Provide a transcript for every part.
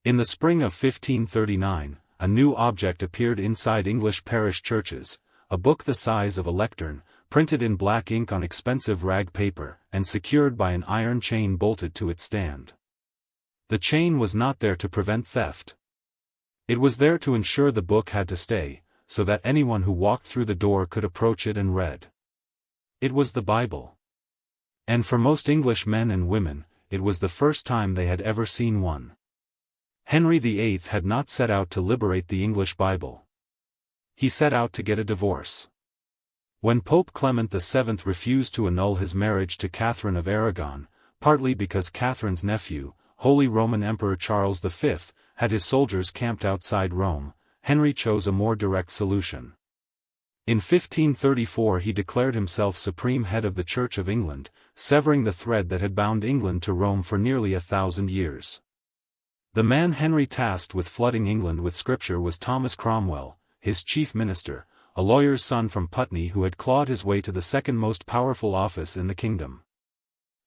In the spring of 1539, a new object appeared inside English parish churches, a book the size of a lectern, printed in black ink on expensive rag paper, and secured by an iron chain bolted to its stand. The chain was not there to prevent theft. It was there to ensure the book had to stay, so that anyone who walked through the door could approach it and read. It was the Bible. And for most English men and women, it was the first time they had ever seen one. Henry VIII had not set out to liberate the English Bible. He set out to get a divorce. When Pope Clement VII refused to annul his marriage to Catherine of Aragon, partly because Catherine's nephew, Holy Roman Emperor Charles V, had his soldiers camped outside Rome, Henry chose a more direct solution. In 1534 he declared himself supreme head of the Church of England, severing the thread that had bound England to Rome for nearly 1,000 years. The man Henry tasked with flooding England with scripture was Thomas Cromwell, his chief minister, a lawyer's son from Putney who had clawed his way to the second most powerful office in the kingdom.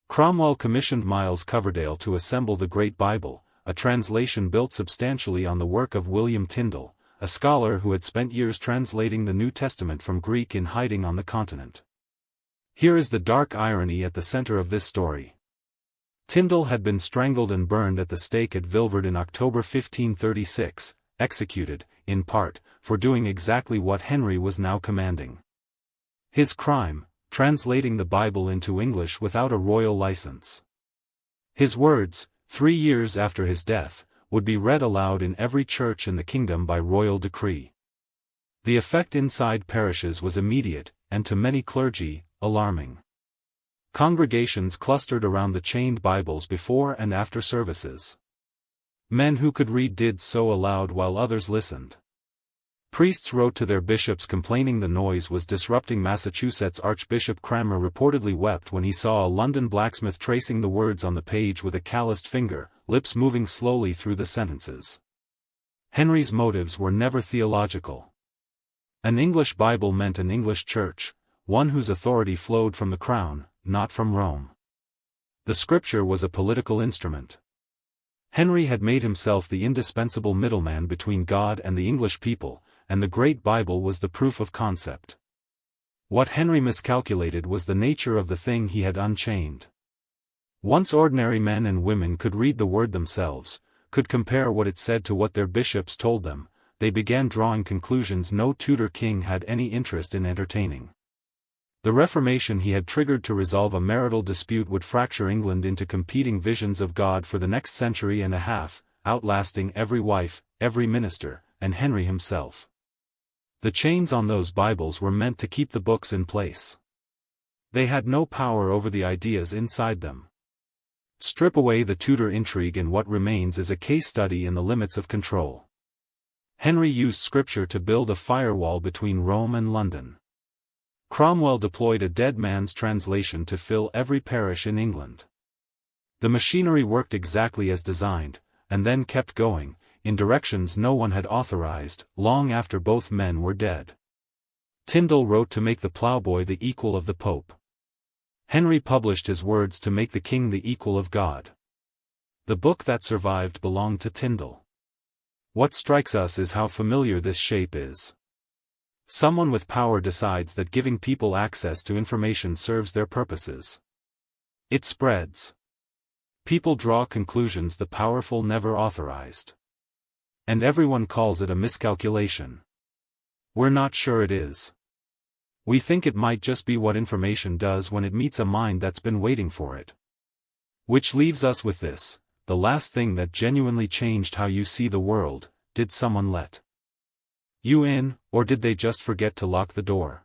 Cromwell commissioned Miles Coverdale to assemble the Great Bible, a translation built substantially on the work of William Tyndale, a scholar who had spent years translating the New Testament from Greek in hiding on the continent. Here is the dark irony at the center of this story. Tyndale had been strangled and burned at the stake at Vilvoorde in October 1536, executed, in part, for doing exactly what Henry was now commanding. His crime, translating the Bible into English without a royal license. His words, 3 years after his death, would be read aloud in every church in the kingdom by royal decree. The effect inside parishes was immediate, and to many clergy, alarming. Congregations clustered around the chained Bibles before and after services. Men who could read did so aloud while others listened. Priests wrote to their bishops complaining the noise was disrupting. Massachusetts Archbishop Cranmer reportedly wept when he saw a London blacksmith tracing the words on the page with a calloused finger, lips moving slowly through the sentences. Henry's motives were never theological. An English Bible meant an English church, one whose authority flowed from the crown, not from Rome. The scripture was a political instrument. Henry had made himself the indispensable middleman between God and the English people, and the Great Bible was the proof of concept. What Henry miscalculated was the nature of the thing he had unchained. Once ordinary men and women could read the word themselves, could compare what it said to what their bishops told them, they began drawing conclusions no Tudor king had any interest in entertaining. The Reformation he had triggered to resolve a marital dispute would fracture England into competing visions of God for the next century and a half, outlasting every wife, every minister, and Henry himself. The chains on those Bibles were meant to keep the books in place. They had no power over the ideas inside them. Strip away the Tudor intrigue and what remains is a case study in the limits of control. Henry used scripture to build a firewall between Rome and London. Cromwell deployed a dead man's translation to fill every parish in England. The machinery worked exactly as designed, and then kept going, in directions no one had authorized, long after both men were dead. Tyndale wrote to make the plowboy the equal of the Pope. Henry published his words to make the king the equal of God. The book that survived belonged to Tyndale. What strikes us is how familiar this shape is. Someone with power decides that giving people access to information serves their purposes. It spreads. People draw conclusions the powerful never authorized. And everyone calls it a miscalculation. We're not sure it is. We think it might just be what information does when it meets a mind that's been waiting for it. Which leaves us with this: the last thing that genuinely changed how you see the world, did someone let you in, or did they just forget to lock the door?